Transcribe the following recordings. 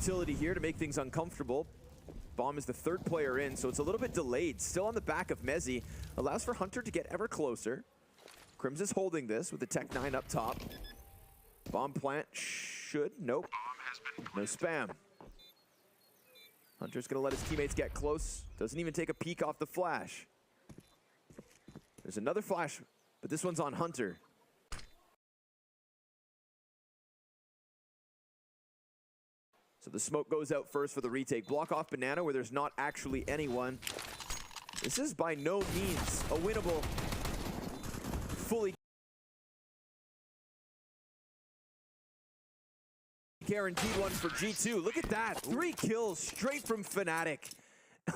utility here to make things uncomfortable. Bomb is the third player in, so it's a little bit delayed. Still on the back of Mezzi. Allows for Hunter to get ever closer. Crims is holding this with the Tech 9 up top. Bomb plant should, nope. No spam. Hunter's gonna let his teammates get close. Doesn't even take a peek off the flash. There's another flash, but this one's on Hunter. So the smoke goes out first for the retake. Block off Banana where there's not actually anyone. This is by no means a winnable, fully guaranteed one for G2. Look at that. 3 kills straight from Fnatic.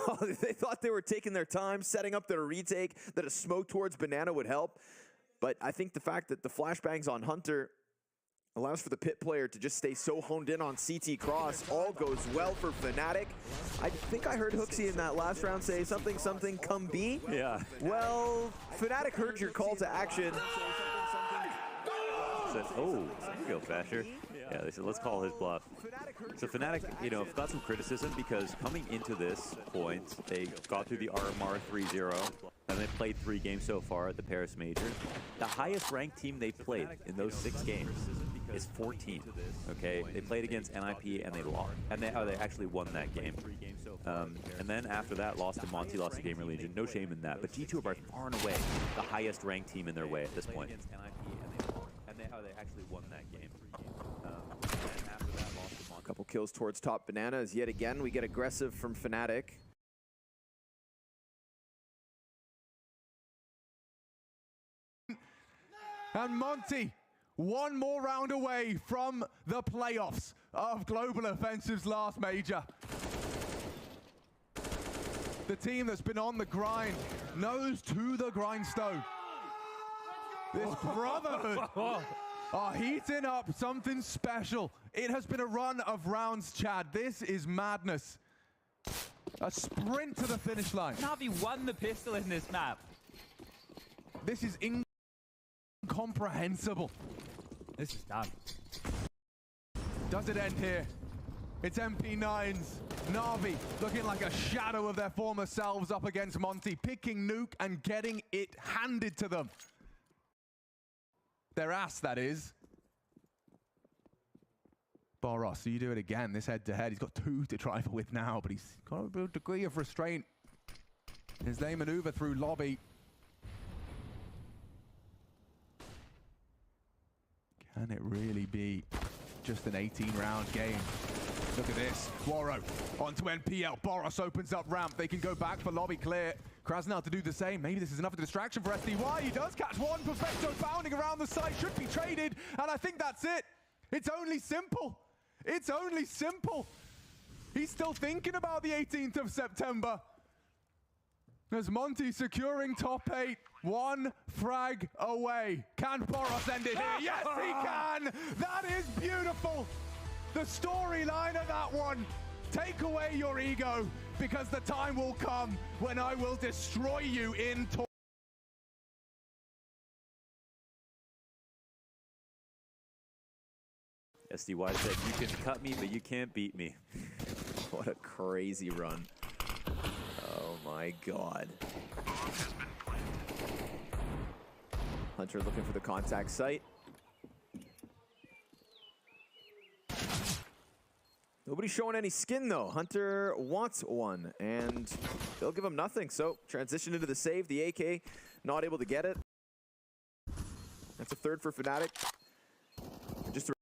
Oh, they thought they were taking their time, setting up their retake, that a smoke towards Banana would help. But I think the fact that the flashbangs on Hunter allows for the pit player to just stay so honed in on CT cross. All goes well for Fnatic. I think I heard Hooksy in that last round say something, come B. Yeah. Well, Fnatic heard your call to action. Says, oh, go Fasher. Yeah, they said, let's call his bluff. So Fnatic, you know, got some criticism because coming into this point, they got through the RMR 3-0, and they played 3 games so far at the Paris Major. The highest ranked team they played in those 6 games is 14. Okay, they played against NIP and they lost, and they actually won that game. And then after that, lost to Monty, lost to Gamer Legion. No shame in that, but G2 are by far and away the highest ranked team in their way at this point. And they actually won that game. A couple kills towards top Banana as yet again we get aggressive from Fnatic. And Monty, one more round away from the playoffs of Global Offensive's last major. The team that's been on the grind, nose to the grindstone. This brotherhood are heating up something special. It has been a run of rounds, Chad. This is madness. A sprint to the finish line. Navi won the pistol in this map. This is incomprehensible. This is done. Does it end here? It's MP9s. Navi looking like a shadow of their former selves up against Monty, picking nuke and getting it handed to them. Their ass, that is. Boros, so you do it again, this head-to-head. He's got 2 to trifle with now, but he's got a degree of restraint as they maneuver through lobby. Can it really be just an 18-round game? Look at this. Waro onto NPL. Boros opens up ramp. They can go back for lobby clear. Krasnal to do the same. Maybe this is enough of a distraction for SDY. He does catch one. Perfecto bounding around the site. Should be traded. And I think that's it. It's only simple. It's only simple. He's still thinking about the 18th of September. As Monty securing top 8. 1 frag away. Can Boros end it here? Yes, he can. That is beautiful. The storyline of that one. Take away your ego, because the time will come when I will destroy you in SDY said, you can cut me, but you can't beat me. What a crazy run. Oh my god. Hunter looking for the contact site. Nobody's showing any skin though. Hunter wants one, and they'll give him nothing. So transition into the save. The AK not able to get it. That's a third for Fnatic. Just to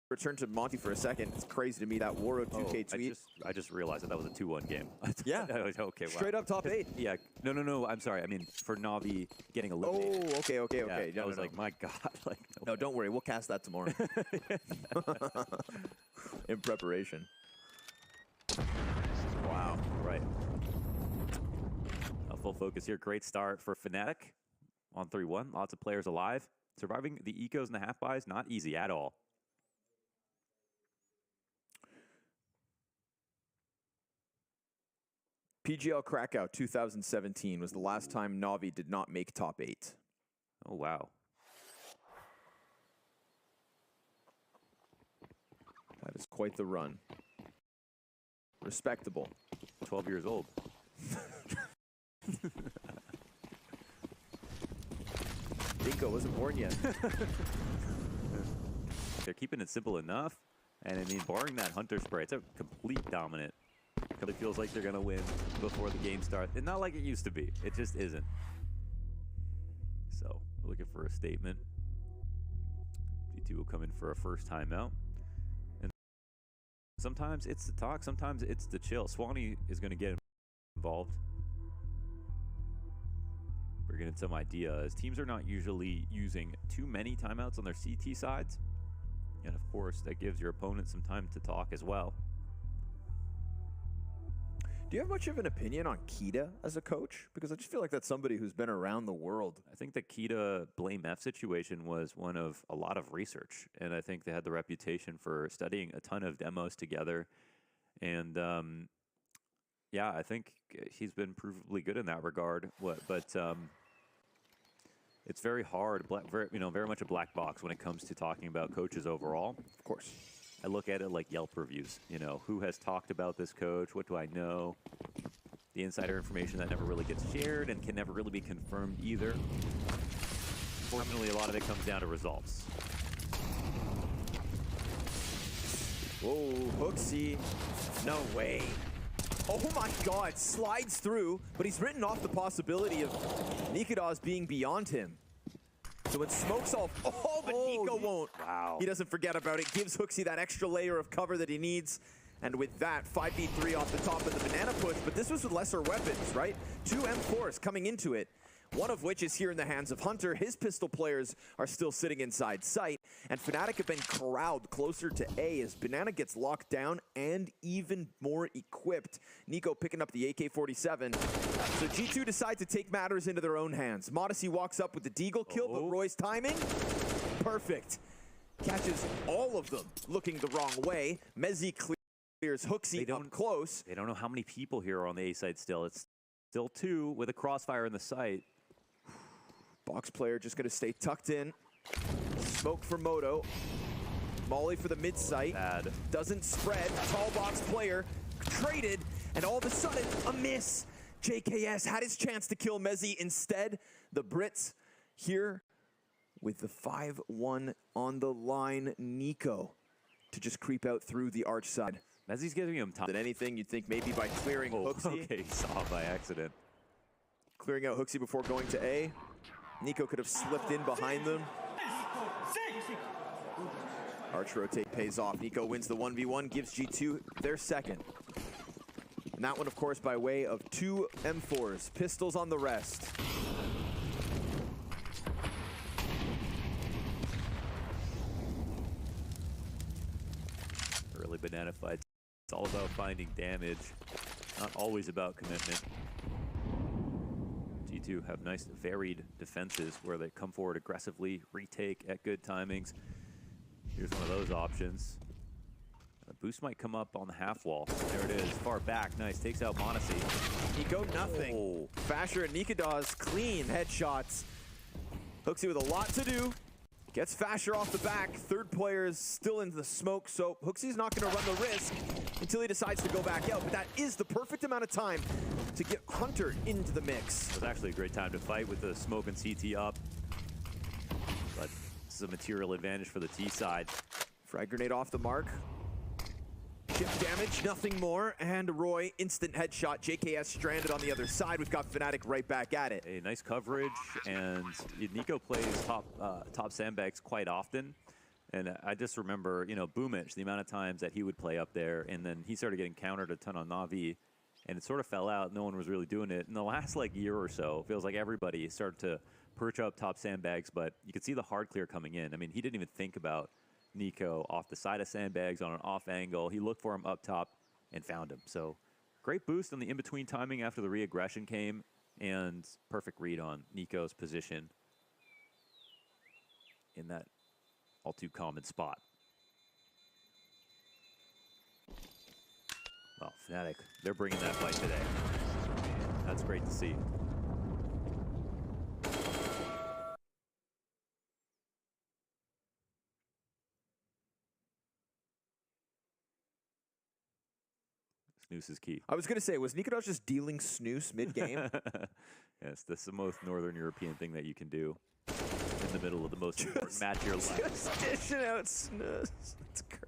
return to Monty for a second. It's crazy to me that Waro 2K tweet. I just realized that was a 2-1 game. Yeah. Okay. Wow. Straight up top 8. Yeah. No. I'm sorry. I mean, for Navi getting eliminated. Oh, okay. Yeah, I was like, my God. Like, no, don't worry. We'll cast that tomorrow. In preparation. Wow. Right. A full focus here. Great start for Fnatic on 3-1. Lots of players alive. Surviving the ecos and the half buys, not easy at all. PGL Krakow 2017 was the last time Navi did not make top 8. Oh, wow. That is quite the run. Respectable. 12 years old. Dinko wasn't born yet. They're keeping it simple enough. And I mean, barring that Hunter spray, it's a complete dominant. It feels like they're going to win before the game starts. And not like it used to be. It just isn't. So, we're looking for a statement. G2 will come in for a first timeout. And sometimes it's the talk, sometimes it's the chill. Swanee is going to get involved. We're getting some ideas. Teams are not usually using too many timeouts on their CT sides. And of course, that gives your opponent some time to talk as well. Do you have much of an opinion on Kita as a coach? Because I just feel like that's somebody who's been around the world. I think the Kita blame F situation was one of a lot of research. And I think they had the reputation for studying a ton of demos together. And yeah, I think he's been provably good in that regard. But it's very hard, very much a black box when it comes to talking about coaches overall. Of course. I look at it like Yelp reviews. You know, who has talked about this coach? What do I know? The insider information that never really gets shared and can never really be confirmed either. Fortunately, a lot of it comes down to results. Whoa, Hooksy. No way. Oh my god, slides through, but he's written off the possibility of Nikodas being beyond him. So when smoke's off, but Nico won't. Wow. He doesn't forget about it, gives Hooksy that extra layer of cover that he needs. And with that, 5v3 off the top of the banana push, but this was with lesser weapons, right? 2 M4s coming into it. One of which is here in the hands of Hunter. His pistol players are still sitting inside sight. And Fnatic have been corralled closer to A as Banana gets locked down and even more equipped. Nico picking up the AK-47. So G2 decide to take matters into their own hands. Modesty walks up with the Deagle kill, but Roy's timing, perfect. Catches all of them looking the wrong way. Mezzi clears Hooksy up close. They don't know how many people here are on the A side still. It's still 2 with a crossfire in the site. Box player just going to stay tucked in. Smoke for Moto. Molly for the mid site. Doesn't spread. Tall box player traded, and all of a sudden, a miss. JKS had his chance to kill Mezzi. Instead, the Brits here with the 5-1 on the line. Nico to just creep out through the arch side. Mezzi's giving him time. Than anything, you'd think maybe by clearing Hooksy. Okay, he saw by accident. Clearing out Hooksy before going to A. Nico could have slipped in behind them. Arch rotate pays off. Nico wins the 1v1, gives G2 their second. And that one, of course, by way of 2 M4s. Pistols on the rest. Early banana fight. It's all about finding damage, not always about commitment. G2 have nice varied defenses where they come forward aggressively, retake at good timings. Here's one of those options. A boost might come up on the half wall. There it is, far back, nice, takes out Monacy. Nico, nothing. Fasher and Nikodas clean headshots. Hooksy with a lot to do. Gets Fasher off the back. Third player is still in the smoke, so Hooksy's not going to run the risk until he decides to go back out. But that is the perfect amount of time to get Hunter into the mix. It was actually a great time to fight with the smoke and CT up. But this is a material advantage for the T side. Frag grenade off the mark. Chip damage, nothing more. And Roy, instant headshot. JKS stranded on the other side. We've got Fnatic right back at it. A nice coverage, and Nico plays top sandbags quite often. And I just remember, you know, Boomich, the amount of times that he would play up there, and then he started getting countered a ton on Na'Vi, and it sort of fell out. No one was really doing it. In the last, like, year or so, it feels like everybody started to perch up top sandbags, but you could see the hard clear coming in. I mean, he didn't even think about Nico off the side of sandbags on an off angle. He looked for him up top and found him. So great boost on the in-between timing after the re-aggression came, and perfect read on Nico's position in that all too common spot. Well, Fnatic, they're bringing that fight today. That's great to see. snooze is key. I was going to say, was Nikodas just dealing snooze mid-game? Yes, that's the most Northern European thing that you can do in the middle of the most important match of your life. Just dishing out snooze. It's crazy.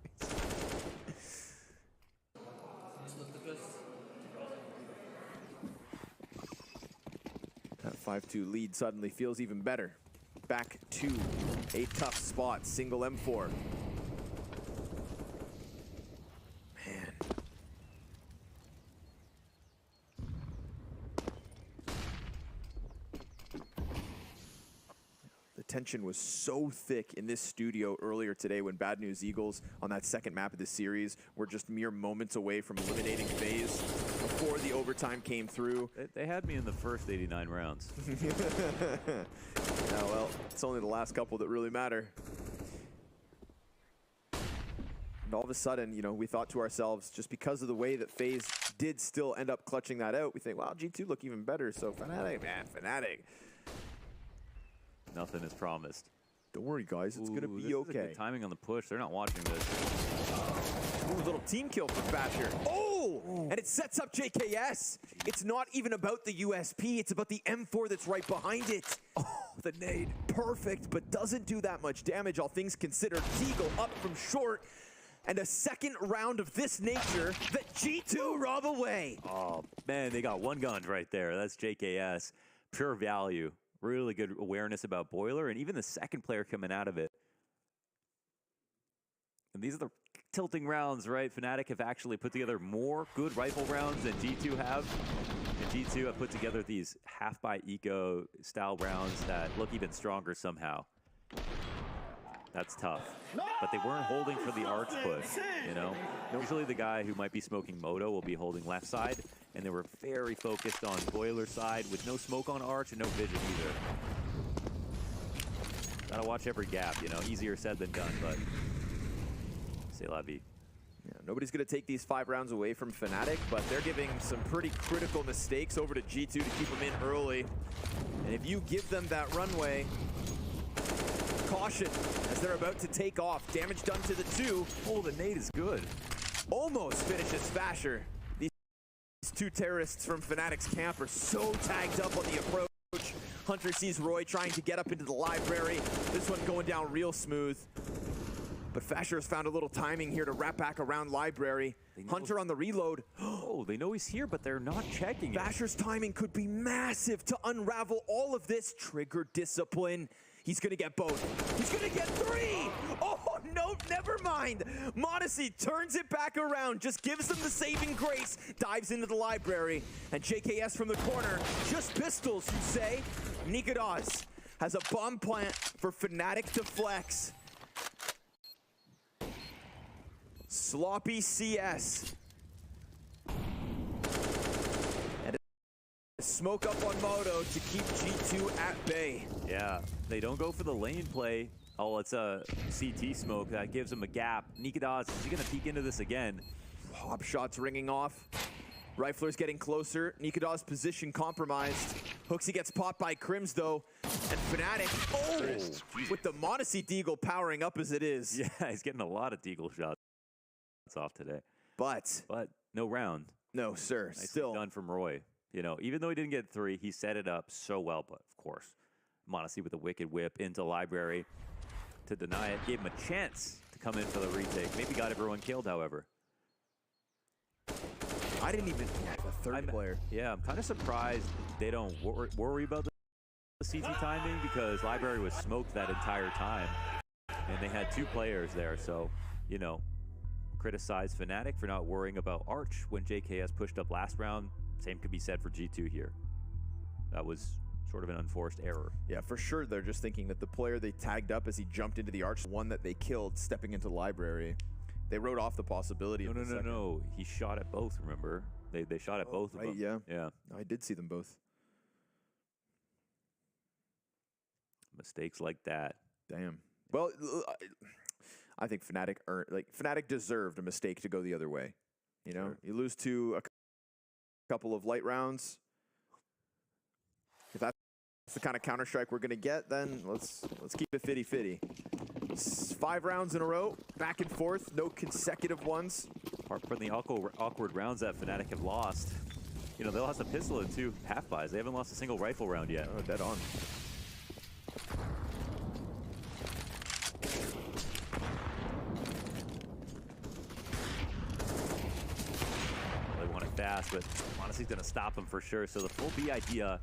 That 5-2 lead suddenly feels even better. Back to a tough spot, single M4. Man. The tension was so thick in this studio earlier today when Bad News Eagles on that second map of the series were just mere moments away from eliminating FaZe before the overtime came through. They had me in the first 89 rounds. Yeah, well, it's only the last couple that really matter. And all of a sudden, you know, we thought to ourselves, just because of the way that FaZe did still end up clutching that out, we think, wow, G2 look even better. So Fnatic, man, Fnatic. Nothing is promised. Don't worry, guys. It's going to be this is okay. good timing on the push. They're not watching this. Ooh, little team kill for Basher. Oh! And it sets up JKS. It's not even about the USP. It's about the M4 that's right behind it. Oh, the nade. Perfect, but doesn't do that much damage, all things considered. Deagle up from short. And a second round of this nature that G2 rob away. Oh, man, they got one gun right there. That's JKS. Pure value. Really good awareness about Boiler, and even the second player coming out of it. And these are the tilting rounds, right? Fnatic have actually put together more good rifle rounds than G2 have. And G2 have put together these half-by-eco style rounds that look even stronger somehow. That's tough. But they weren't holding for the arch push, you know? Usually the guy who might be smoking Moto will be holding left side, and they were very focused on Boiler side with no smoke on arch and no vision either. Gotta watch every gap, you know? Easier said than done, but c'est la vie. Yeah, nobody's going to take these 5 rounds away from Fnatic, but they're giving some pretty critical mistakes over to G2 to keep them in early. And if you give them that runway, caution as they're about to take off. Damage done to the 2. Oh, the nade is good. Almost finishes Fasher. These 2 terrorists from Fnatic's camp are so tagged up on the approach. Hunter sees Roy trying to get up into the library. This one going down real smooth. But Fasher has found a little timing here to wrap back around library. Hunter on the reload. Oh, they know he's here, but they're not checking it. Fasher's timing could be massive to unravel all of this. Trigger discipline. He's going to get both. He's going to get 3. Oh, no, never mind. Modesty turns it back around, just gives them the saving grace, dives into the library, and JKS from the corner, just pistols, you say? Nikodas has a bomb plant for Fnatic to flex. Sloppy CS. And a smoke up on Moto to keep G2 at bay. Yeah, they don't go for the lane play. Oh, it's a CT smoke that gives him a gap. Nikodas, is he going to peek into this again? Hop shots ringing off. Rifler's getting closer. Nikodas' position compromised. Hooksy gets popped by Crims, though. And Fnatic, oh, with the Modesty Deagle powering up as it is. Yeah, he's getting a lot of Deagle shots off today. But no round. No, sir. Nicely Still done from Roy. You know, even though he didn't get 3, he set it up so well. But of course, Modesty with the wicked whip into library to deny it. Gave him a chance to come in for the retake. Maybe got everyone killed, however. I didn't even have a third player. Yeah, I'm kind of surprised they don't worry about the CT timing because library was smoked that entire time. And they had 2 players there. So, you know, criticize Fnatic for not worrying about Arch when JKS pushed up last round. Same could be said for G2 here. That was sort of an unforced error. Yeah, for sure. They're just thinking that the player they tagged up as he jumped into the arch, one that they killed stepping into the library. They wrote off the possibility of the second. No. He shot at both, remember? They shot at both of them. Yeah. Yeah. I did see them both. Mistakes like that. Damn. Well, I think Fnatic Fnatic deserved a mistake to go the other way. You know, Sure. You lose to a couple of light rounds. If that's the kind of counter strike we're gonna get, then let's keep it 50-50. 5 rounds in a row, back and forth, no consecutive ones. Apart from the awkward rounds that Fnatic have lost, you know, they lost a pistol and 2 half-buys. They haven't lost a single rifle round yet. Oh, dead on. They want it fast, but Monte's gonna stop them for sure. So the full B idea,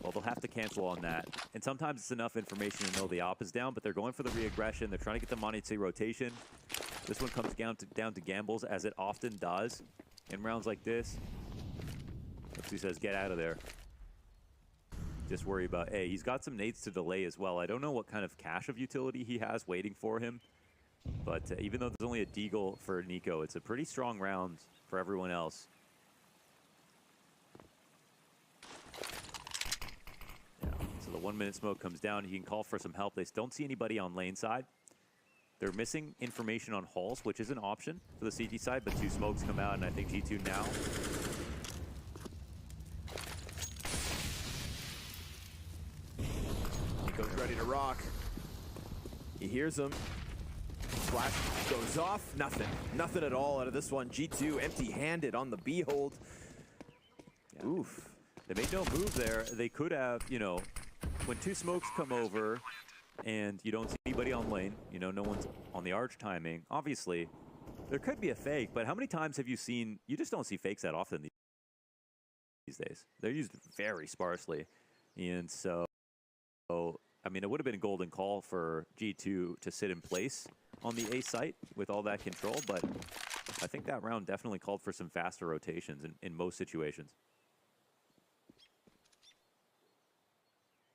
well, they'll have to cancel on that. And sometimes it's enough information to know the op is down, but they're going for the re-aggression. They're trying to get the Monte rotation. This one comes down to gambles, as it often does in rounds like this. He says, get out of there. Just worry about A. He's got some nades to delay as well. I don't know what kind of cache of utility he has waiting for him. But even though there's only a deagle for Nico, it's a pretty strong round for everyone else. Yeah. So the 1 minute smoke comes down. He can call for some help. They don't see anybody on lane side. They're missing information on halls, which is an option for the CT side, but 2 smokes come out, and I think G2 now. Nico's ready to rock. He hears him. Flash goes off. Nothing. Nothing at all out of this one. G2 empty-handed on the B hold. Yeah. Oof. They made no move there. They could have, you know, when 2 smokes come over and you don't see anybody on lane, you know, no one's on the arch timing, obviously, there could be a fake, but how many times have you seen, you just don't see fakes that often these days. They're used very sparsely. And so, I mean, it would have been a golden call for G2 to sit in place on the A site with all that control, but I think that round definitely called for some faster rotations in most situations.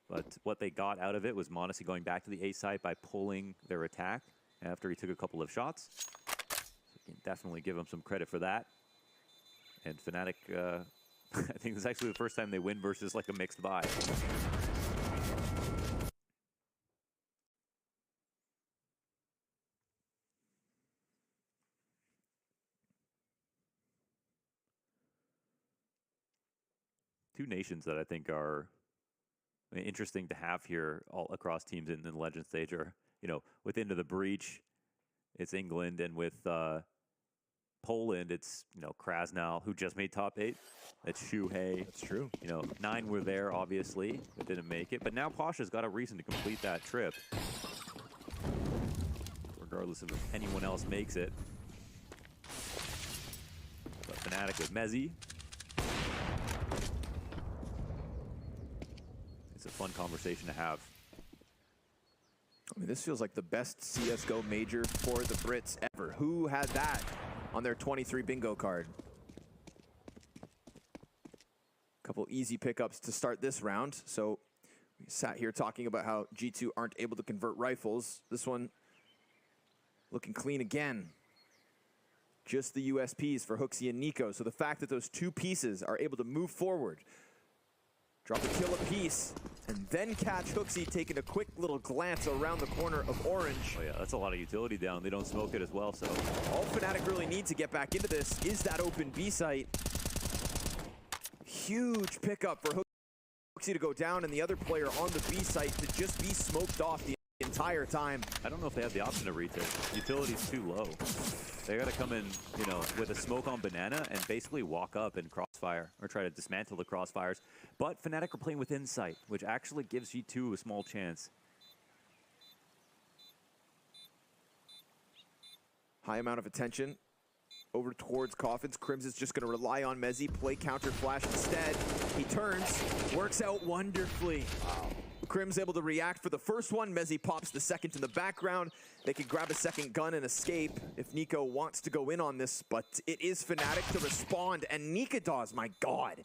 But what they got out of it was Monte's going back to the A site by pulling their attack after he took a couple of shots. So you can definitely give him some credit for that. And Fnatic, I think this is actually the first time they win versus like a mixed buy. Two nations that I think are interesting to have here all across teams in the Legend stage are, you know, with Into the Breach, it's England, and with Poland, it's, you know, Krasnal, who just made top 8. That's Shuhei. That's true. You know, 9 were there, obviously, but didn't make it. But now Pasha's got a reason to complete that trip, regardless of if anyone else makes it. But Fnatic with Mezzi. It's a fun conversation to have. I mean, this feels like the best CSGO major for the Brits ever. Who had that on their 23 bingo card? Couple easy pickups to start this round. So we sat here talking about how G2 aren't able to convert rifles. This one looking clean again. Just the USPs for HooXi and Nico. So the fact that those 2 pieces are able to move forward, drop a kill apiece, and then catch HooXi taking a quick little glance around the corner of Orange. Oh yeah, that's a lot of utility down. They don't smoke it as well, so. All Fnatic really need to get back into this is that open B site. Huge pickup for HooXi to go down, and the other player on the B site to just be smoked off the entire time. I don't know if they have the option to retake. Utility's too low. They gotta come in, you know, with a smoke on banana and basically walk up and crossfire, or try to dismantle the crossfires. But Fnatic are playing with insight, which actually gives G2 a small chance. High amount of attention over towards Coffins. Crims is just gonna rely on Mezzi, play counter flash instead. He turns, works out wonderfully. Wow. Crims able to react for the first one. Mezzi pops the second in the background. They could grab a second gun and escape if Nico wants to go in on this, but it is Fnatic to respond, and Nika does, my God.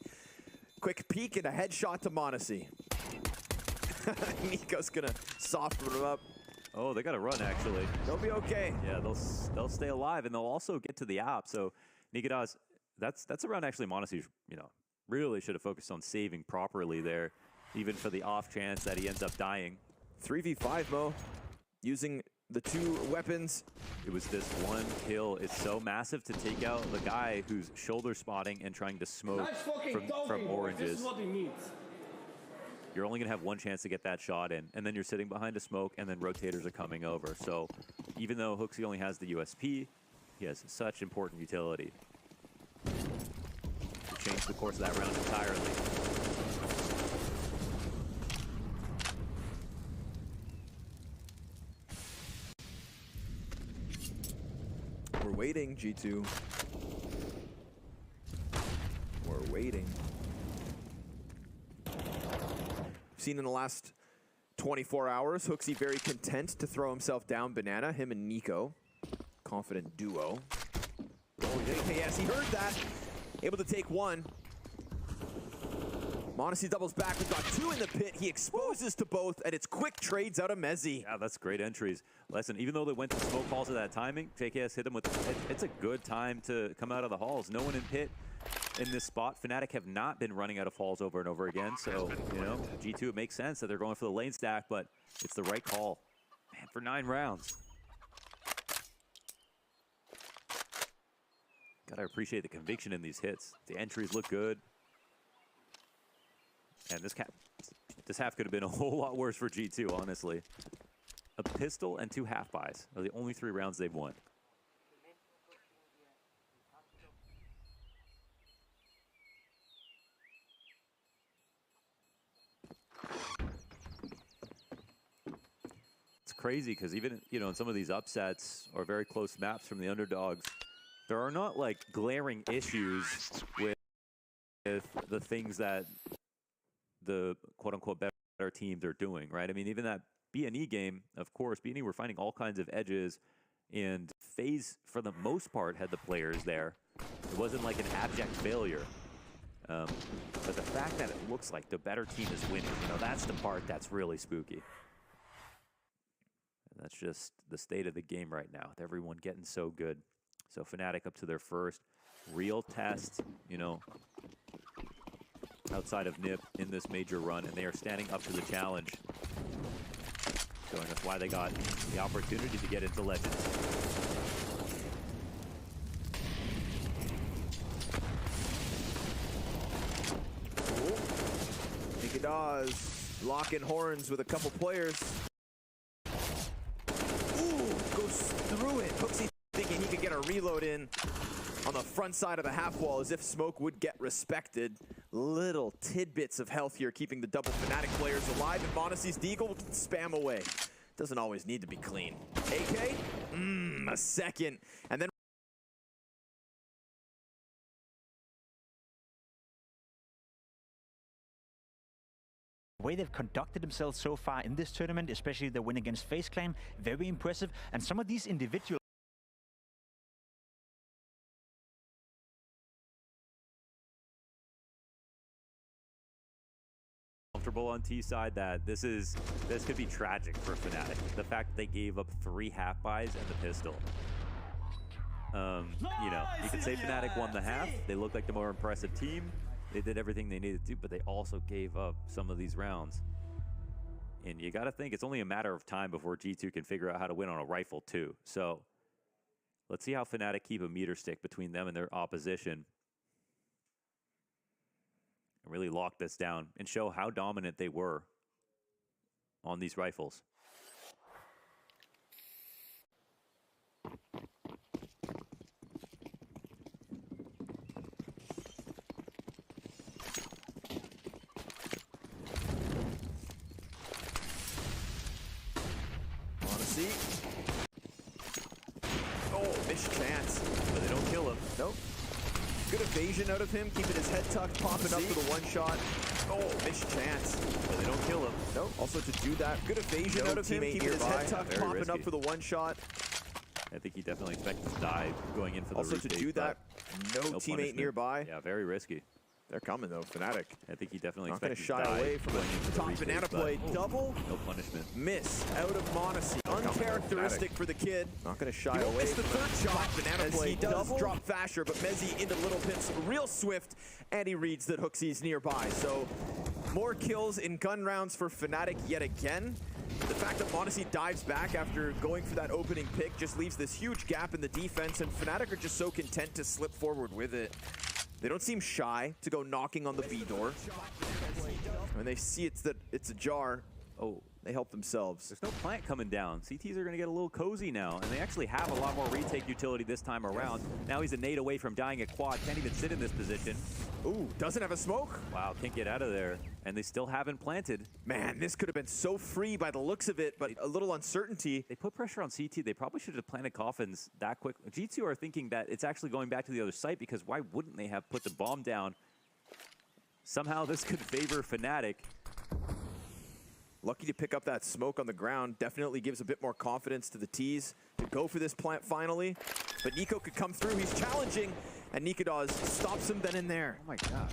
Quick peek and a headshot to Monte's. Nico's gonna soften him up. Oh, they gotta run, actually. They'll be okay. Yeah, they'll stay alive, and they'll also get to the app. So Nikadas, that's a round actually Monte's, you know, really should have focused on saving properly there, even for the off chance that he ends up dying. 3v5, Mo. Using the 2 weapons. It was this one kill. It's so massive to take out the guy who's shoulder spotting and trying to smoke from oranges. This is what he needs. you're only going to have one chance to get that shot in, and then you're sitting behind a smoke, and then rotators are coming over. So even though HooXi only has the USP, he has such important utility to change the course of that round entirely. We're waiting, G2. We're waiting. Seen in the last 24 hours, HooXi very content to throw himself down Banana, him and Nico. Confident duo. Oh, yes, he heard that. Able to take one. m0NESY doubles back. We've got two in the pit. He exposes to both, and it's quick trades out of mezii. Yeah, that's great entries. Listen, even though they went to smoke halls at that timing, JKS hit him with... It's a good time to come out of the halls. No one in pit in this spot. Fnatic have not been running out of halls over and over again, so, you know, G2, it makes sense that they're going for the lane stack, but it's the right call. Man, for 9 rounds. Gotta appreciate the conviction in these hits. The entries look good. And this half could have been a whole lot worse for G2, honestly. A pistol and 2 half buys are the only 3 rounds they've won. It's crazy because even, you know, in some of these upsets or very close maps from the underdogs, there are not like glaring issues with the things that the quote-unquote better teams are doing, right? I mean, even that B&E game, of course, B&E were finding all kinds of edges, and FaZe, for the most part, had the players there. It wasn't like an abject failure. But the fact that it looks like the better team is winning, you know, that's the part that's really spooky. And that's just the state of the game right now, with everyone getting so good. So Fnatic up to their first real test, you know, outside of NIP in this major run, and they are standing up to the challenge. Showing us why they got the opportunity to get into Legends. Nikodaz locking horns with a couple players. Ooh, goes through it. HooXi thinking he could get a reload in on the front side of the half wall as if smoke would get respected. Little tidbits of health here, keeping the double Fnatic players alive, and m0NESY's Deagle will spam away. Doesn't always need to be clean. AK, a second, and then the way they've conducted themselves so far in this tournament, especially the win against FaZe Clan, very impressive. And some of these individual comfortable on T side that this could be tragic for Fnatic. The fact that they gave up 3 half buys and the pistol. You know, you could say Fnatic won the half. They looked like the more impressive team. They did everything they needed to, but they also gave up some of these rounds. And you got to think it's only a matter of time before G2 can figure out how to win on a rifle too. So let's see how Fnatic keep a meter stick between them and their opposition and really lock this down and show how dominant they were on these rifles. m0NESY. Oh, missed chance. But they don't kill him. Nope. Good evasion out of him, keeping his head tucked, popping up for the one shot. Oh, missed chance. But they don't kill him. Nope. Also to do that, good evasion out of him, keeping his head tucked, popping up for the one shot. I think he definitely expected to die going in for the Also to retake, do that, no teammate punishment nearby. Yeah, very risky. They're coming though, Fnatic. I think he definitely Not going to expected shy to die away from going in for the the top retake, banana but play. Double no punishment. miss out of m0NESY. Uncharacteristic for the kid. Not going to shy He away. missed the third shot. Banana play. He does drop faster, but mezii into little pits real swift, and he reads that HooXi's nearby. So more kills in gun rounds for Fnatic yet again. The fact that m0NESY dives back after going for that opening pick just leaves this huge gap in the defense, and Fnatic are just so content to slip forward with it. They don't seem shy to go knocking on the B door. When they see it's a jar, Oh, they help themselves. there's no plant coming down. CTs are going to get a little cozy now, and they actually have a lot more retake utility this time around. Now he's a nade away from dying at quad. Can't even sit in this position. Ooh, doesn't have a smoke? Wow, can't get out of there. And they still haven't planted. Man, this could have been so free by the looks of it, but a little uncertainty. They put pressure on CT. They probably should have planted coffins that quick. G2 are thinking that it's actually going back to the other site, because why wouldn't they have put the bomb down? Somehow this could favor Fnatic. Lucky to pick up that smoke on the ground. Definitely gives a bit more confidence to the T's to go for this plant finally. But Nico could come through. He's challenging, and Nikodas stops him then and there. Oh my gosh.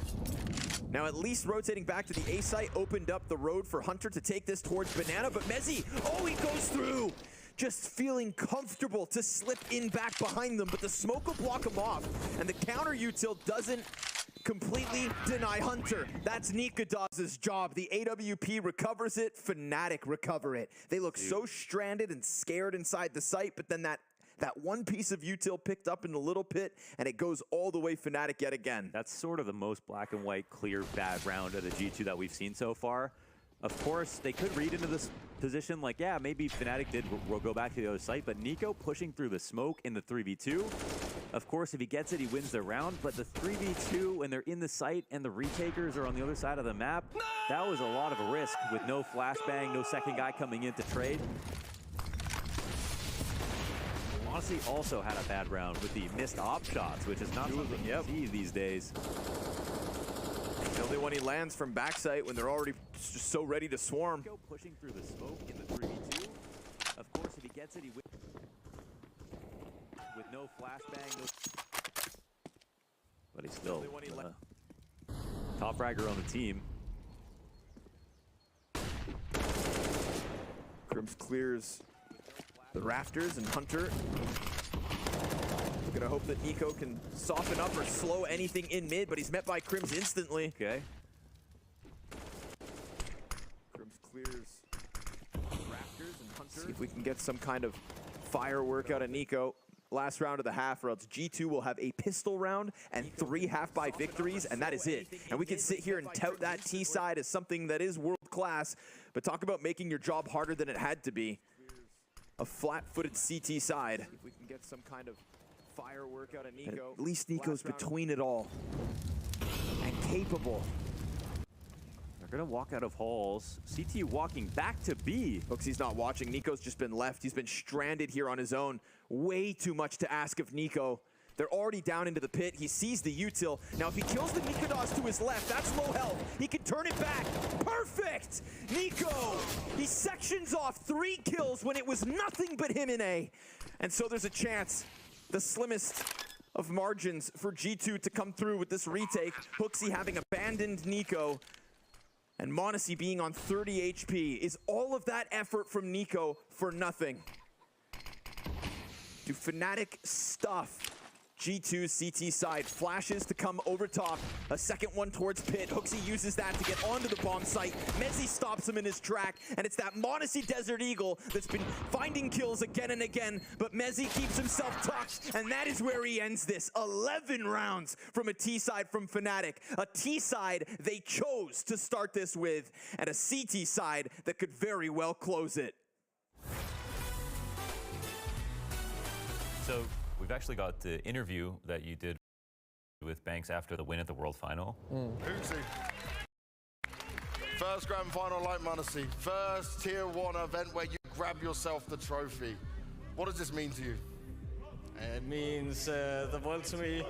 Now at least rotating back to the A site opened up the road for Hunter to take this towards Banana, but Mezzi, oh, he goes through! Just feeling comfortable to slip in back behind them, but the smoke will block him off, and the counter util doesn't completely deny Hunter. That's Nikodas' job. The AWP recovers it, Fnatic recover it. They look so stranded and scared inside the site, but then that one piece of util picked up in the little pit, and it goes all the way Fnatic yet again. That's sort of the most black and white, clear, bad round of the G2 that we've seen so far. Of course, they could read into this position like, yeah, maybe Fnatic will go back to the other site, but Nico pushing through the smoke in the 3v2. Of course, if he gets it, he wins the round, but the 3v2, when they're in the site and the retakers are on the other side of the map, that was a lot of a risk with no flashbang, no second guy coming in to trade. Honestly, also had a bad round with the missed op shots, which is not something you see these days. The only one he lands from backside when they're already just so ready to swarm. Pushing through the smoke in the 3v2. Of course, if he gets it, he wins. With no flashbang, but he's still top fragger on the team. Crims clears the rafters, and Hunter gonna hope that Nico can soften up or slow anything in mid, but he's met by Crims instantly. Okay. Crims clears rafters, and Hunter. See if we can get some kind of firework out of Nico. Last round of the half, or else G2 will have a pistol round and 3 half-buy victories, and that is it. And we can sit here and tout that T side as something that is world-class, but talk about making your job harder than it had to be. A flat-footed CT side. If we can get some kind of firework out of Nico. At least Nico's between it all and capable. They're gonna walk out of halls. CT walking back to B. Hooksy's not watching. Nico's just been left. He's been stranded here on his own. Way too much to ask of Nico. They're already down into the pit. He sees the util. Now, if he kills the Nikodas to his left, that's low health. He can turn it back. Perfect! Nico! He sections off 3 kills when it was nothing but him in A. And so there's a chance, the slimmest of margins for G2 to come through with this retake. Hooksy having abandoned Nico, and m0NESY being on 30 HP. Is all of that effort from Nico for nothing? Do Fnatic stuff G2's CT side? Flashes to come over top. A second one towards pit. Hooksy uses that to get onto the bomb site. Mezzi stops him in his track, and it's that m0NESY Desert Eagle that's been finding kills again and again, but Mezzi keeps himself tucked, and that is where he ends this. 11 rounds from a T side from Fnatic. A T side they chose to start this with, and a CT side that could very well close it. So we've actually got the interview that you did with Banks after the win at the World Final. Hooksy. First grand final like m0NESY. First tier 1 event where you grab yourself the trophy. What does this mean to you? It means the world to me.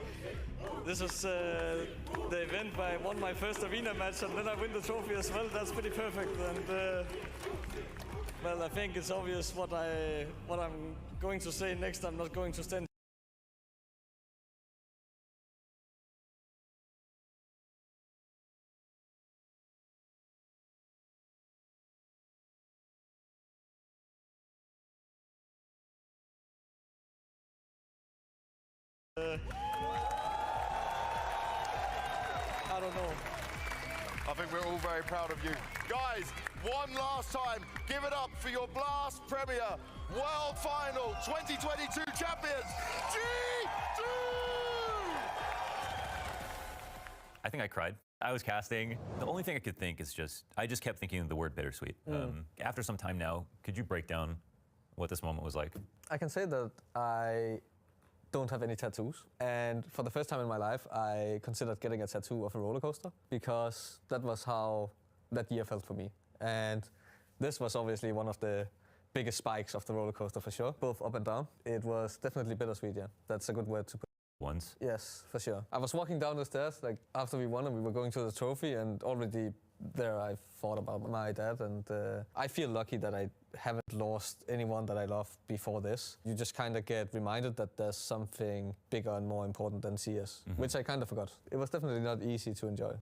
This is the event where I won my first arena match, and then I win the trophy as well. That's pretty perfect. And well, I think it's obvious what I'm going to say next. I'm not going to stand. I don't know. I think we're all very proud of you. Guys, one last time, give it up for your Blast Premier World Final 2022 champions, G2! I think I cried. I was casting. The only thing I could think is I just kept thinking of the word bittersweet. After some time now, could you break down what this moment was like? I can say that I don't have any tattoos. And for the first time in my life, I considered getting a tattoo of a roller coaster because that was how that year felt for me. And this was obviously one of the biggest spikes of the roller coaster for sure, both up and down. It was definitely bittersweet, yeah. That's a good word to put. Once? Yes, for sure. I was walking down the stairs, like after we won and we were going to the trophy, and already there I thought about my dad, and I feel lucky that I haven't lost anyone that I love before this. You just kind of get reminded that there's something bigger and more important than CS, which I kind of forgot. It was definitely not easy to enjoy.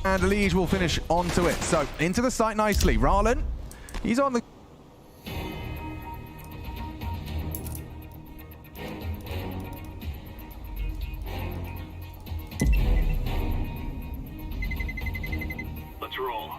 And Liege will finish onto it. So into the site nicely. Rarlan, he's on the... Let's roll.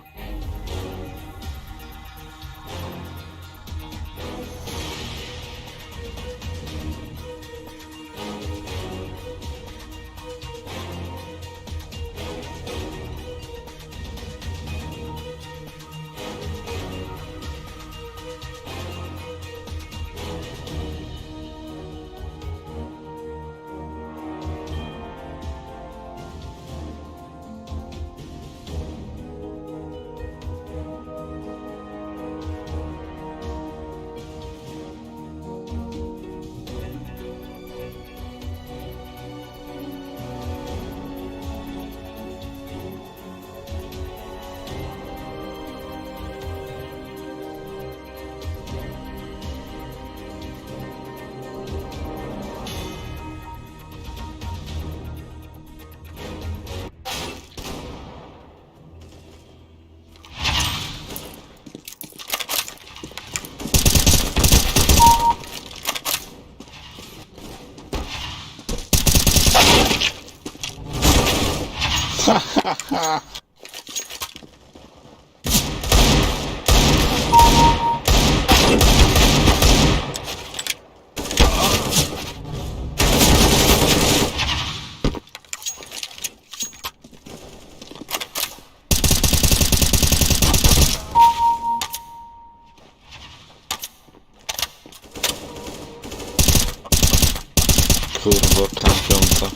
Kurwa, kampiąca.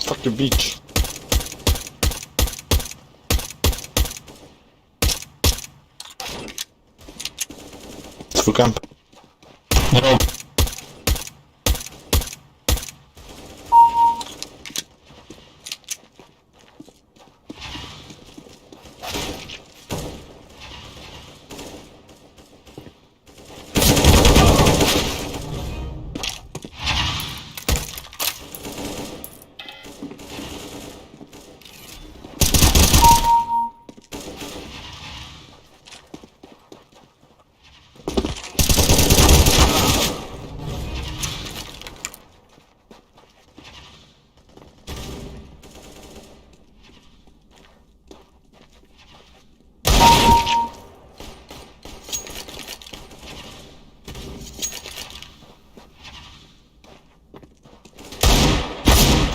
Fuck the beach. Full camp. No.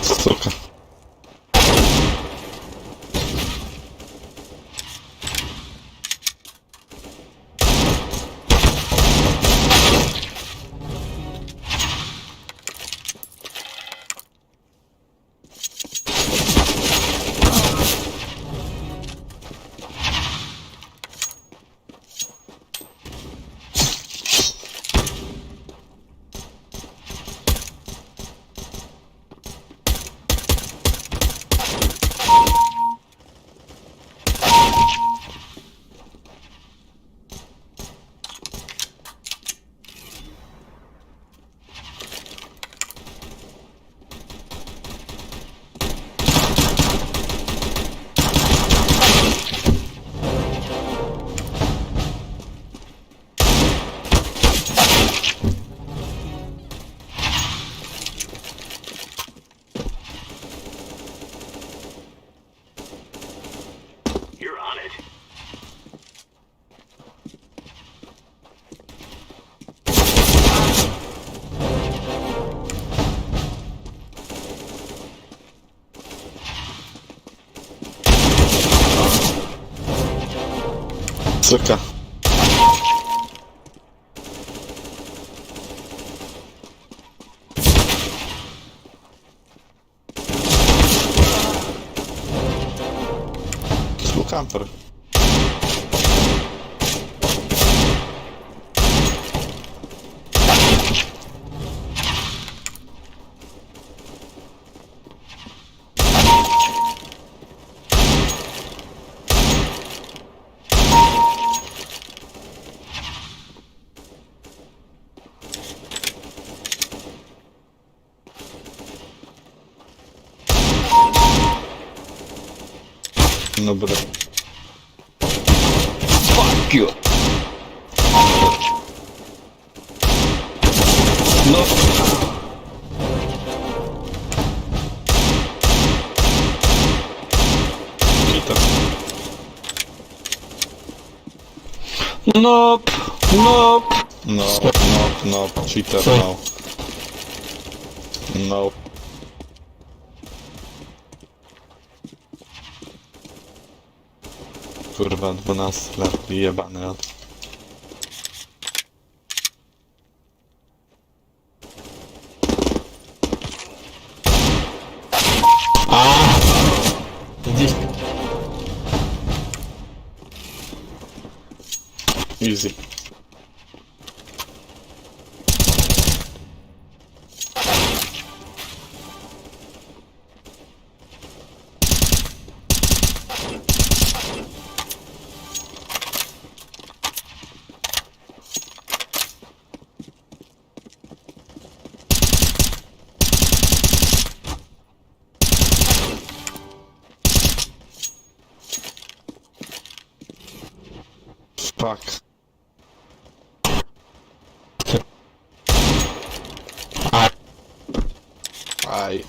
Сука. You're on it. Сука. Full camper. No, but fuck you. No. Cheater. Nope. Nope. No. Nope. Nope. Cheater. No. No. Kurwa, 12 lat, jebany od. Easy. Fuck. Aj.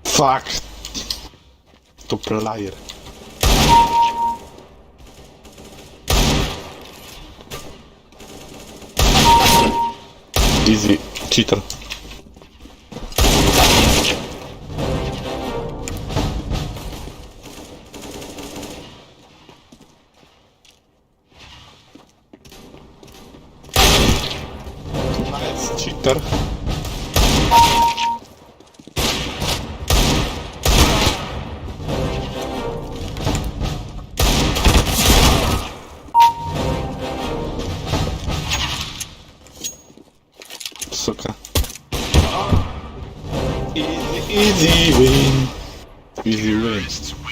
Fuck. To player. easy cheater. Nice cheater. Сука. Easy win. Easy win.